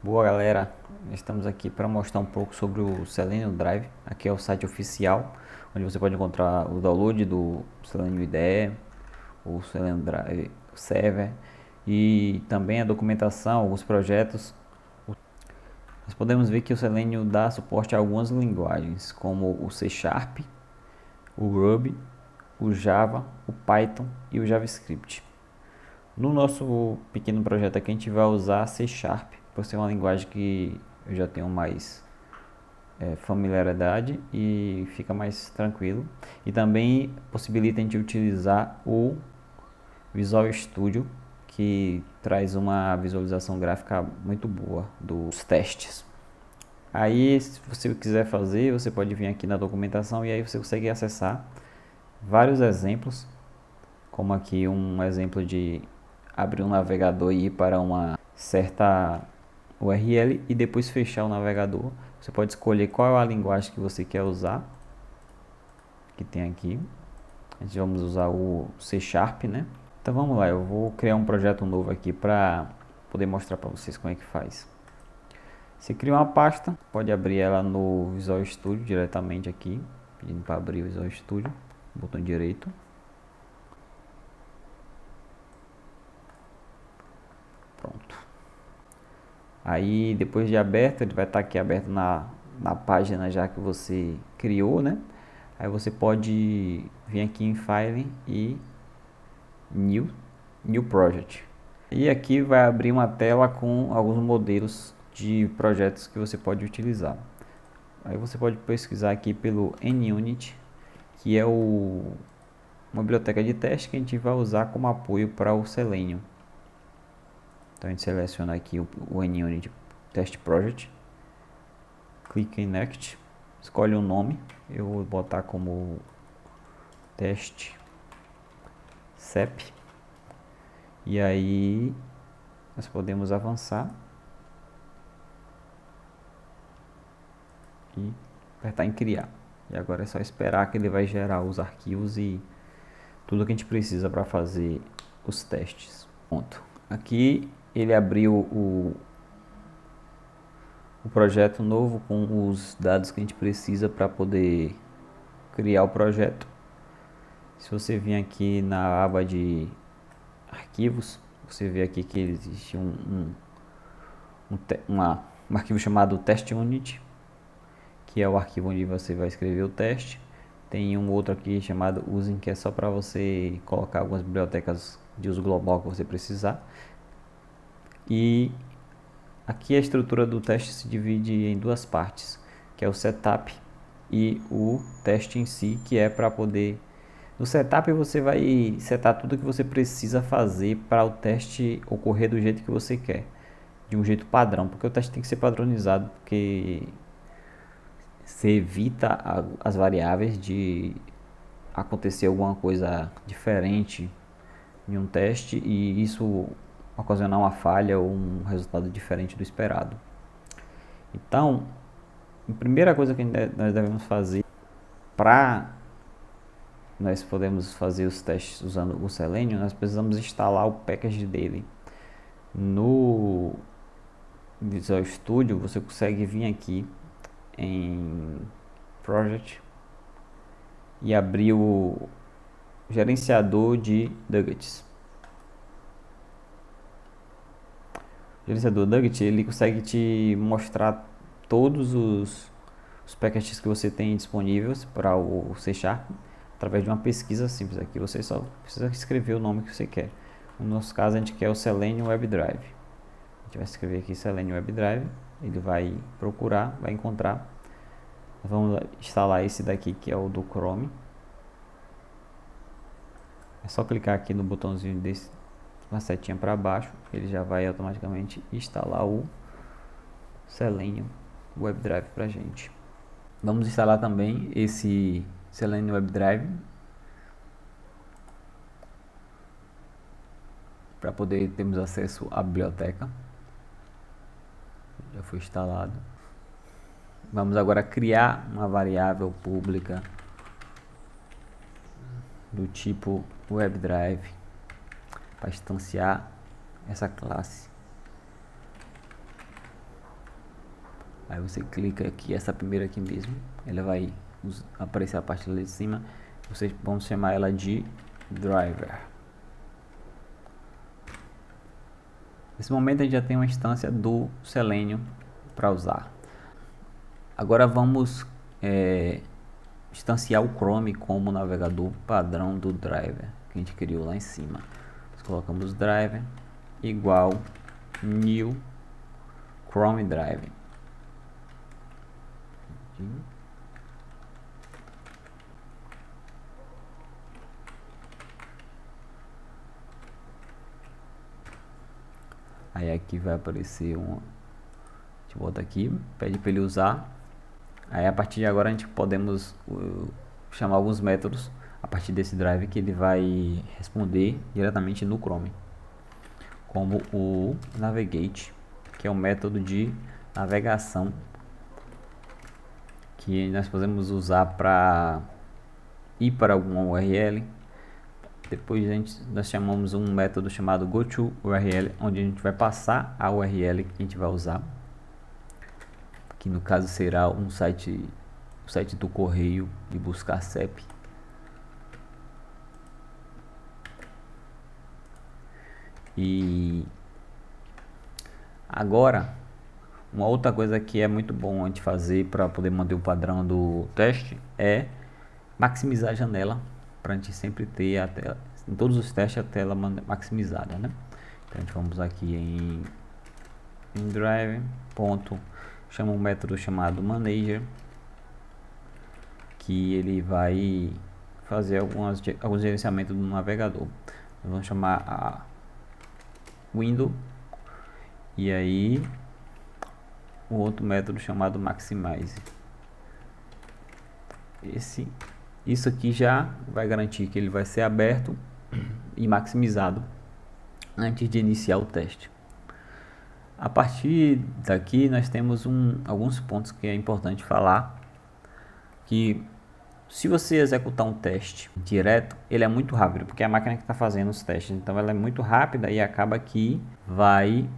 Boa galera, estamos aqui para mostrar um pouco sobre o Selenium Drive. Aqui é o site oficial, onde você pode encontrar o download do Selenium IDE, o Selenium Drive Server e também a documentação, os projetos. Nós podemos ver que o Selenium dá suporte a algumas linguagens, como o C Sharp, o Ruby, o Java, o Python e o JavaScript. No nosso pequeno projeto aqui a gente vai usar C Sharp, por ser uma linguagem que eu já tenho mais familiaridade e fica mais tranquilo. E também possibilita a gente utilizar o Visual Studio, que traz uma visualização gráfica muito boa dos testes. Aí, se você quiser fazer, você pode vir aqui na documentação e aí você consegue acessar vários exemplos, como aqui um exemplo de abrir um navegador e ir para uma certa URL e depois fechar o navegador. Você pode escolher qual é a linguagem que você quer usar, que tem aqui. A gente vamos usar o C Sharp, né? Então vamos lá, eu vou criar um projeto novo aqui para poder mostrar para vocês como é que faz. Você cria uma pasta, pode abrir ela no Visual Studio diretamente aqui, pedindo para abrir o Visual Studio, botão direito. Pronto. Aí depois de aberto, ele vai estar aqui aberto na página já que você criou, né? Aí você pode vir aqui em File e New Project. E aqui vai abrir uma tela com alguns modelos de projetos que você pode utilizar. Aí você pode pesquisar aqui pelo NUnit, que é uma biblioteca de teste que a gente vai usar como apoio para o Selenium. Então a gente seleciona aqui o NUnit Test Project, clica em Next, escolhe um nome, eu vou botar como teste CEP, e aí nós podemos avançar e apertar em criar. E agora é só esperar que ele vai gerar os arquivos e tudo que a gente precisa para fazer os testes. Ponto. Aqui ele abriu o projeto novo com os dados que a gente precisa para poder criar o projeto. Se você vir aqui na aba de arquivos, você vê aqui que existe um arquivo chamado TestUnit, que é o arquivo onde você vai escrever o teste. Tem um outro aqui chamado Using, que é só para você colocar algumas bibliotecas de uso global que você precisar. E aqui a estrutura do teste se divide em duas partes, que é o setup e o teste em si, que é para poder... No setup você vai setar tudo que você precisa fazer para o teste ocorrer do jeito que você quer, de um jeito padrão, porque o teste tem que ser padronizado, porque você evita as variáveis de acontecer alguma coisa diferente em um teste e isso ocasionar uma falha ou um resultado diferente do esperado. Então, a primeira coisa que nós devemos fazer para nós podemos fazer os testes usando o Selenium, nós precisamos instalar o package dele. No Visual Studio você consegue vir aqui em Project e abrir o gerenciador de nuggets. O gerenciador Nugget ele consegue te mostrar todos os packages que você tem disponíveis para o C Sharp através de uma pesquisa simples. Aqui você só precisa escrever o nome que você quer. No nosso caso a gente quer o Selenium WebDrive. A gente vai escrever aqui Selenium WebDrive, ele vai procurar, vai encontrar. Vamos instalar esse daqui que é o do Chrome. É só clicar aqui no botãozinho desse, uma setinha para baixo, ele já vai automaticamente instalar o Selenium WebDrive para a gente. Vamos instalar também esse Selenium WebDrive para poder termos acesso à biblioteca. Já foi instalado. Vamos agora criar uma variável pública do tipo WebDrive para instanciar essa classe. Aí você clica aqui, essa primeira aqui mesmo, ela vai aparecer a parte lá de cima. Vocês vão chamar ela de driver. Nesse momento a gente já tem uma instância do Selenium para usar. Agora vamos instanciar o Chrome como navegador padrão do driver que a gente criou lá em cima. Nós colocamos driver igual new Chrome driver. Aí aqui vai aparecer um, a gente bota aqui, pede para ele usar. Aí a partir de agora a gente podemos chamar alguns métodos a partir desse drive que ele vai responder diretamente no Chrome, como o navigate, que é um método de navegação que nós podemos usar para ir para alguma URL. Depois nós chamamos um método chamado goToURL, onde a gente vai passar a URL que a gente vai usar, que no caso será o site do correio, e buscar CEP. E agora, uma outra coisa que é muito bom a gente fazer para poder manter o padrão do teste é maximizar a janela, para a gente sempre ter a tela, em todos os testes, a tela maximizada, né? Então a gente vamos aqui em drive, chama um método chamado manager, que ele vai fazer alguns gerenciamentos do navegador. Nós vamos chamar a window, e aí o outro método chamado maximize. Isso aqui já vai garantir que ele vai ser aberto e maximizado antes de iniciar o teste. A partir daqui nós temos alguns pontos que é importante falar, que se você executar um teste direto, ele é muito rápido, porque é a máquina que está fazendo os testes, então ela é muito rápida e acaba que vai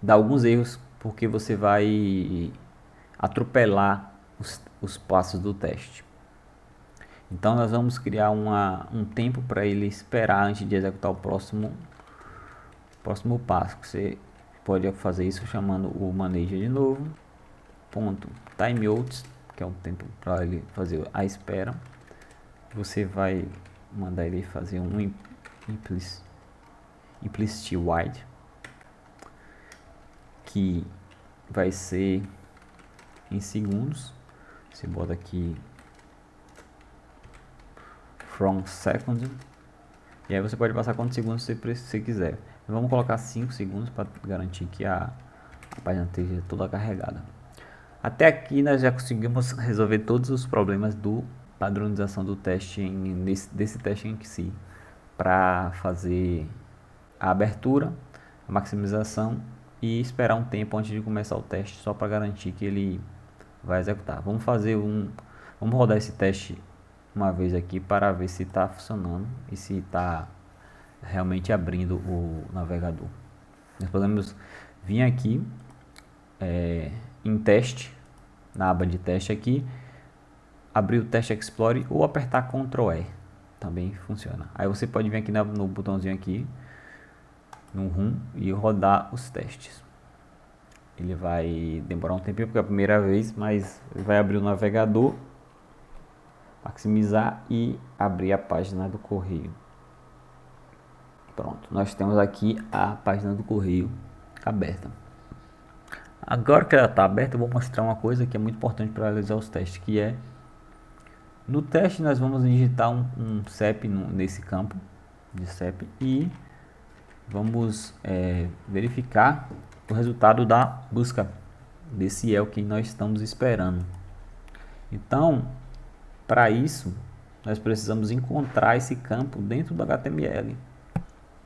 dar alguns erros, porque você vai atropelar os passos do teste. Então nós vamos criar um tempo para ele esperar antes de executar o próximo passo. Você pode fazer isso chamando o manager de novo, timeouts, que é um tempo para ele fazer a espera. Você vai mandar ele fazer um implicit wait, que vai ser em segundos. Você bota aqui from second, e aí você pode passar quantos segundos você quiser. Vamos colocar 5 segundos para garantir que a página esteja toda carregada. Até aqui nós já conseguimos resolver todos os problemas do padronização do teste desse teste em si, para fazer a abertura, a maximização e esperar um tempo antes de começar o teste, só para garantir que ele vai executar. Vamos rodar esse teste uma vez aqui para ver se está funcionando e se está realmente abrindo o navegador. Nós podemos vir aqui em teste, na aba de teste aqui, abrir o Teste Explorer ou apertar Ctrl E, também funciona. Aí você pode vir aqui no botãozinho aqui, no Run, e rodar os testes. Ele vai demorar um tempinho porque é a primeira vez, mas vai abrir o navegador, maximizar e abrir a página do correio. Pronto, nós temos aqui a página do correio aberta. Agora que ela está aberta, eu vou mostrar uma coisa que é muito importante para realizar os testes, que é no teste nós vamos digitar um CEP nesse campo de CEP e vamos verificar o resultado da busca desse é o que nós estamos esperando. Então, para isso, nós precisamos encontrar esse campo dentro do HTML,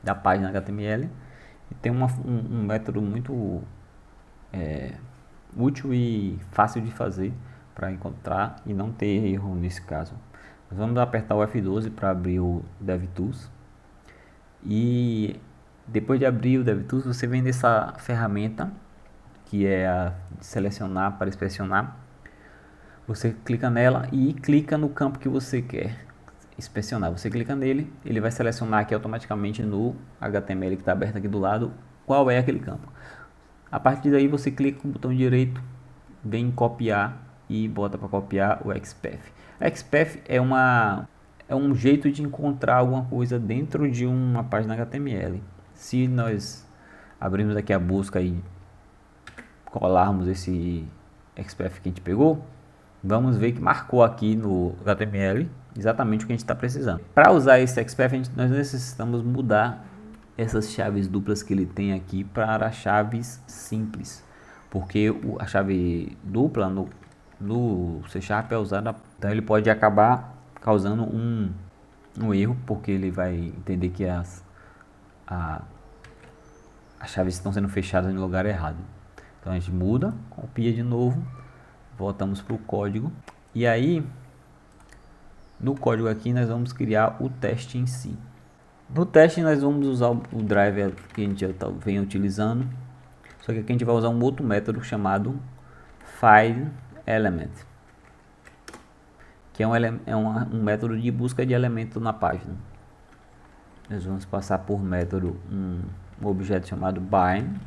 da página HTML, e tem um método muito útil e fácil de fazer para encontrar e não ter erro nesse caso. Nós vamos apertar o F12 para abrir o DevTools, e depois de abrir o DevTools você vem nessa ferramenta que é a de selecionar para inspecionar. Você clica nela e clica no campo que você quer inspecionar. Você clica nele, ele vai selecionar aqui automaticamente no HTML que está aberto aqui do lado qual é aquele campo. A partir daí você clica com o botão direito, vem copiar e bota para copiar o XPath. XPath é um jeito de encontrar alguma coisa dentro de uma página HTML. Se nós abrirmos aqui a busca e colarmos esse XPath que a gente pegou, vamos ver que marcou aqui no HTML exatamente o que a gente está precisando. Para usar esse XPath, nós necessitamos mudar essas chaves duplas que ele tem aqui para chaves simples, porque a chave dupla no C# é usada, então ele pode acabar causando um erro, porque ele vai entender que as chaves estão sendo fechadas no lugar errado. Então a gente muda, copia de novo, voltamos para o código e aí no código aqui nós vamos criar o teste em si. No teste nós vamos usar o driver que a gente já vem utilizando, só que aqui a gente vai usar um outro método chamado findElement, que é um método de busca de elemento na página. Nós vamos passar por método um objeto chamado bind.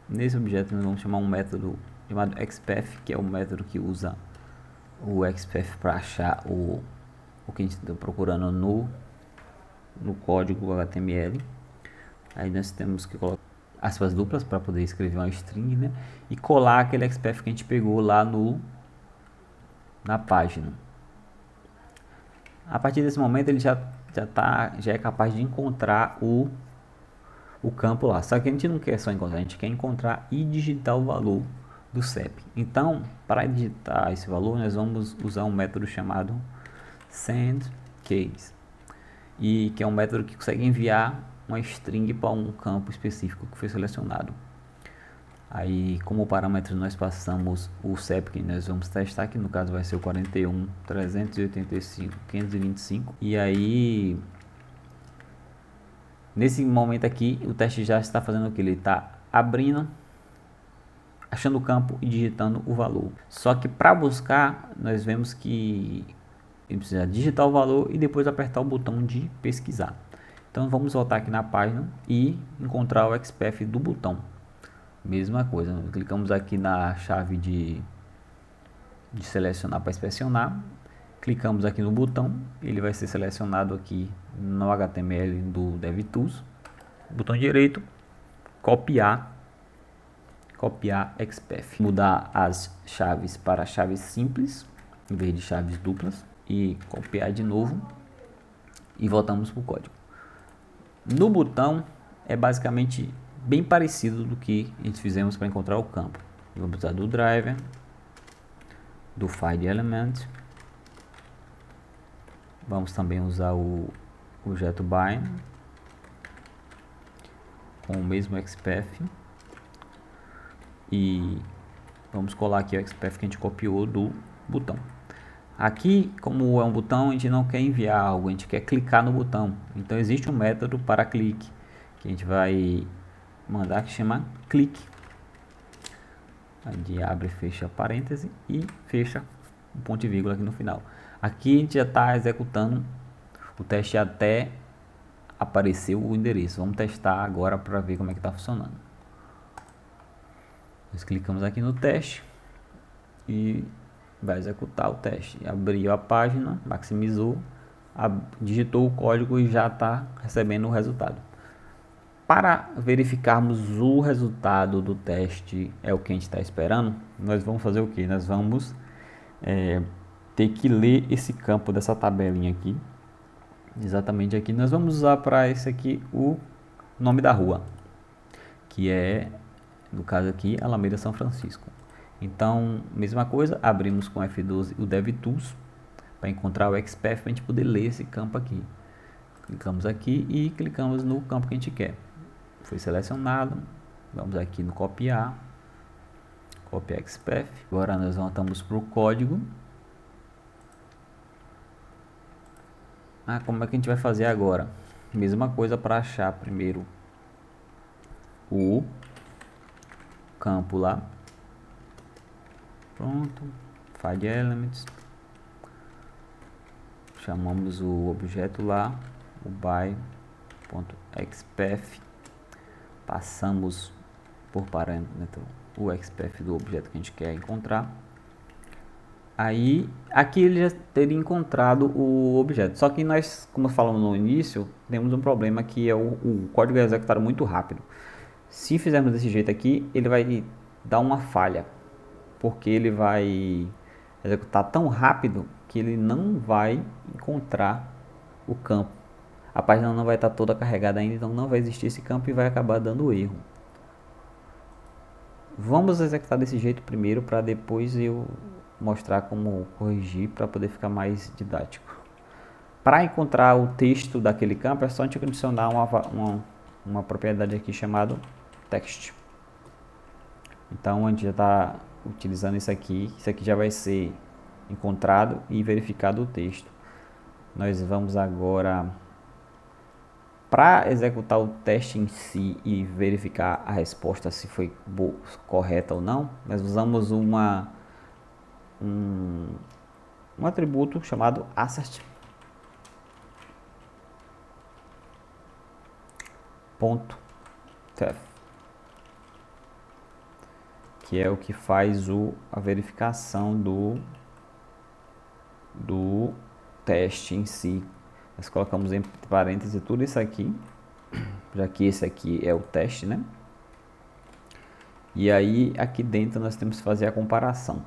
Nesse objeto nós vamos chamar um método chamado XPath, que é o método que usa o XPath para achar o que a gente está procurando no código HTML. Aí nós temos que colocar aspas duplas para poder escrever uma string, né? E colar aquele XPath que a gente pegou lá na página. A partir desse momento ele já é capaz de encontrar o campo lá. Só que a gente não quer só encontrar, a gente quer encontrar e digitar o valor do CEP. Então, para digitar esse valor, nós vamos usar um método chamado sendCase, e que é um método que consegue enviar uma string para um campo específico que foi selecionado. Aí, como parâmetro, nós passamos o CEP que nós vamos testar, que no caso vai ser o 41.385.525. E aí, nesse momento aqui, o teste já está fazendo o que? Ele está abrindo, achando o campo e digitando o valor. Só que para buscar, nós vemos que ele precisa digitar o valor e depois apertar o botão de pesquisar. Então vamos voltar aqui na página e encontrar o XPath do botão. Mesma coisa, nós clicamos aqui na chave de selecionar para inspecionar, clicamos aqui no botão, ele vai ser selecionado aqui no HTML do DevTools, botão direito, copiar XPath, mudar as chaves para chaves simples em vez de chaves duplas e copiar de novo e voltamos para o código. No botão é basicamente bem parecido do que a gente fizemos para encontrar o campo. Vamos usar do driver, do findElement, vamos também usar o objeto bind com o mesmo XPath e vamos colar aqui o XPath que a gente copiou do botão. Aqui, como é um botão, a gente não quer enviar algo, a gente quer clicar no botão. Então existe um método para clique que a gente vai mandar, que chama clique. A gente abre e fecha parêntese e fecha um ponto e vírgula aqui no final. Aqui a gente já está executando o teste até aparecer o endereço. Vamos testar agora para ver como é que está funcionando. Nós clicamos aqui no teste e vai executar o teste. Abriu a página, maximizou, digitou o código e já está recebendo o resultado. Para verificarmos o resultado do teste é o que a gente está esperando, nós vamos fazer o que? Nós vamos ter que ler esse campo dessa tabelinha aqui. Exatamente aqui. Nós vamos usar para esse aqui o nome da rua, que é, no caso aqui, Alameda São Francisco. Então, mesma coisa, abrimos com F12 o DevTools para encontrar o XPath para a gente poder ler esse campo aqui. Clicamos aqui e clicamos no campo que a gente quer. Foi selecionado, vamos aqui no copiar XPath. Agora nós voltamos para o código. Como é que a gente vai fazer agora? Mesma coisa para achar primeiro o campo lá. Pronto, File Elements. Chamamos o objeto lá, o by.xpath. Passamos por parâmetro o xpath do objeto que a gente quer encontrar. Aí, aqui ele já teria encontrado o objeto. Só que nós, como falamos no início, temos um problema que é o código é executado muito rápido. Se fizermos desse jeito aqui, ele vai dar uma falha. Porque ele vai executar tão rápido que ele não vai encontrar o campo. A página não vai estar toda carregada ainda, então não vai existir esse campo e vai acabar dando erro. Vamos executar desse jeito primeiro para depois eu mostrar como corrigir para poder ficar mais didático. Para encontrar o texto daquele campo é só a gente adicionar uma propriedade aqui chamada text. Então a gente já está utilizando isso aqui já vai ser encontrado e verificado o texto. Nós vamos agora, para executar o teste em si e verificar a resposta se foi correta ou não, nós usamos um atributo chamado assert.tf, que é o que faz a verificação do teste em si. Nós colocamos em parênteses tudo isso aqui, já que esse aqui é o teste, né? E aí aqui dentro nós temos que fazer a comparação.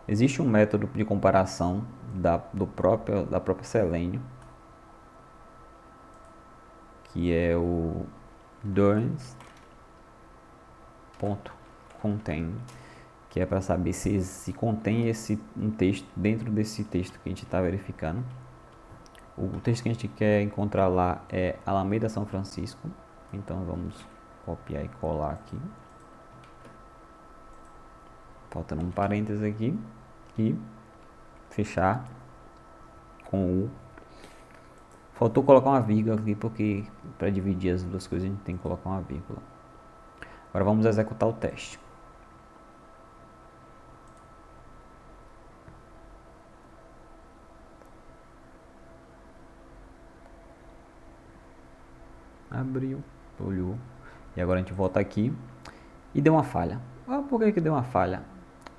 Existe um método de comparação da própria Selenium, que é o durance.contain, que é para saber se contém um texto dentro desse texto que a gente está verificando. O texto que a gente quer encontrar lá é Alameda São Francisco, então vamos copiar e colar aqui, faltando um parênteses aqui e fechar com o. Faltou colocar uma vírgula aqui porque para dividir as duas coisas a gente tem que colocar uma vírgula. Agora vamos executar o teste. Abriu, olhou. E agora a gente volta aqui e deu uma falha. Por que deu uma falha?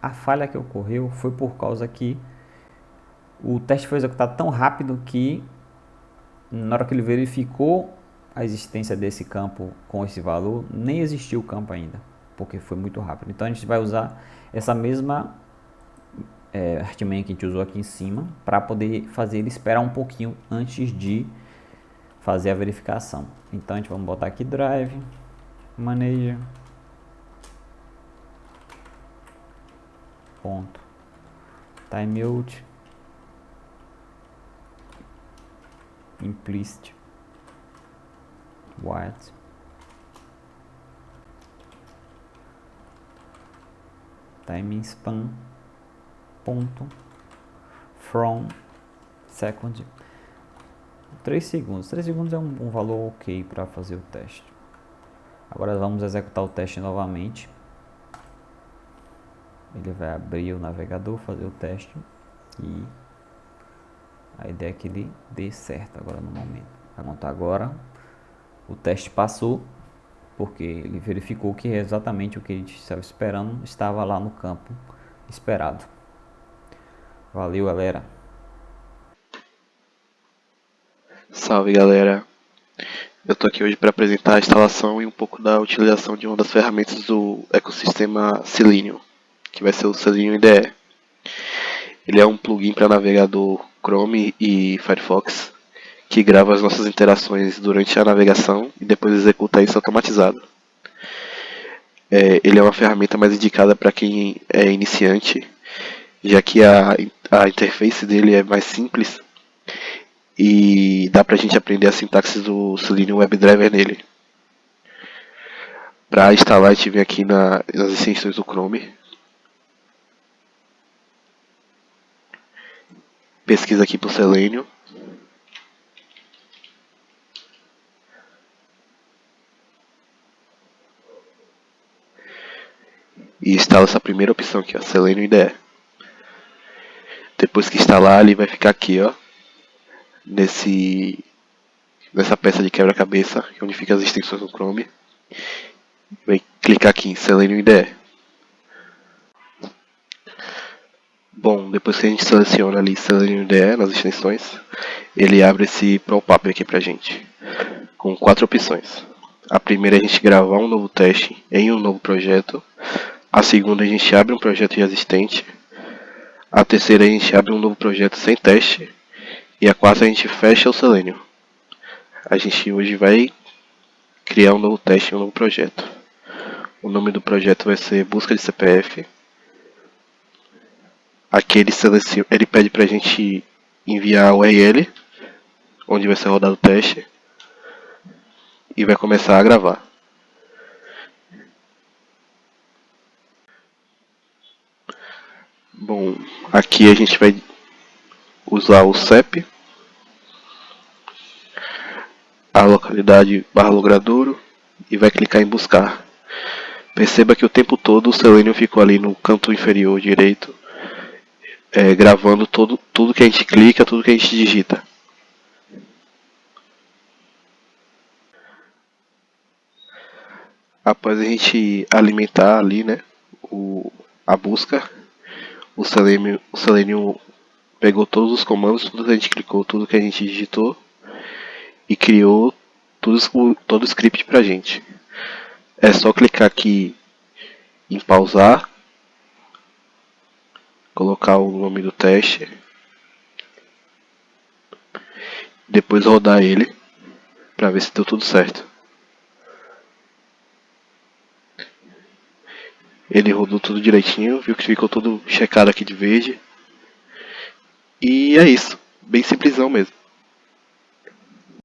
A falha que ocorreu foi por causa que o teste foi executado tão rápido que na hora que ele verificou a existência desse campo com esse valor, nem existiu o campo ainda, porque foi muito rápido. Então a gente vai usar essa mesma artimanha que a gente usou aqui em cima para poder fazer ele esperar um pouquinho antes de fazer a verificação. Então a gente vai botar aqui drive manager ponto timeout implicit white time span ponto from second 3 segundos. 3 segundos é um valor ok para fazer o teste. Agora vamos executar o teste novamente. Ele vai abrir o navegador, fazer o teste e a ideia é que ele dê certo agora no momento. Vai montar agora. O teste passou porque ele verificou que exatamente o que ele estava esperando estava lá no campo esperado. Valeu, galera. Salve, galera. Eu tô aqui hoje para apresentar a instalação e um pouco da utilização de uma das ferramentas do ecossistema Selenium, que vai ser o Selenium IDE. Ele é um plugin para navegador Chrome e Firefox que grava as nossas interações durante a navegação e depois executa isso automatizado. Ele é uma ferramenta mais indicada para quem é iniciante, já que a interface dele é mais simples e dá pra gente aprender a sintaxe do Selenium WebDriver nele. Para instalar, a gente vem aqui nas extensões do Chrome, pesquisa aqui por Selenium, e instala essa primeira opção aqui, ó, Selenium IDE. Depois que instalar, ele vai ficar aqui, ó, nessa peça de quebra-cabeça, onde fica as extensões no Chrome. Vai clicar aqui em Selenium IDE. Bom, depois que a gente seleciona ali Selenium IDE nas extensões, ele abre esse pop-up aqui pra gente, com 4 opções. A primeira é a gente gravar um novo teste em um novo projeto. A segunda a gente abre um projeto já existente. A terceira a gente abre um novo projeto sem teste. E a quarta a gente fecha o Selenium. A gente hoje vai criar um novo teste em um novo projeto. O nome do projeto vai ser Busca de CPF. Aqui ele pede pra gente enviar o URL, onde vai ser rodado o teste. E vai começar a gravar. Bom, aqui a gente vai usar o CEP, a localidade /Logradouro e vai clicar em buscar. Perceba que o tempo todo o Selenium ficou ali no canto inferior direito, gravando tudo que a gente clica, tudo que a gente digita. Após a gente alimentar ali, né, a busca, o Selenium pegou todos os comandos, tudo que a gente clicou, tudo que a gente digitou e criou todo o script pra gente. É só clicar aqui em pausar, colocar o nome do teste, depois rodar ele para ver se deu tudo certo. Ele rodou tudo direitinho, viu que ficou tudo checado aqui de verde. E é isso, bem simplesão mesmo.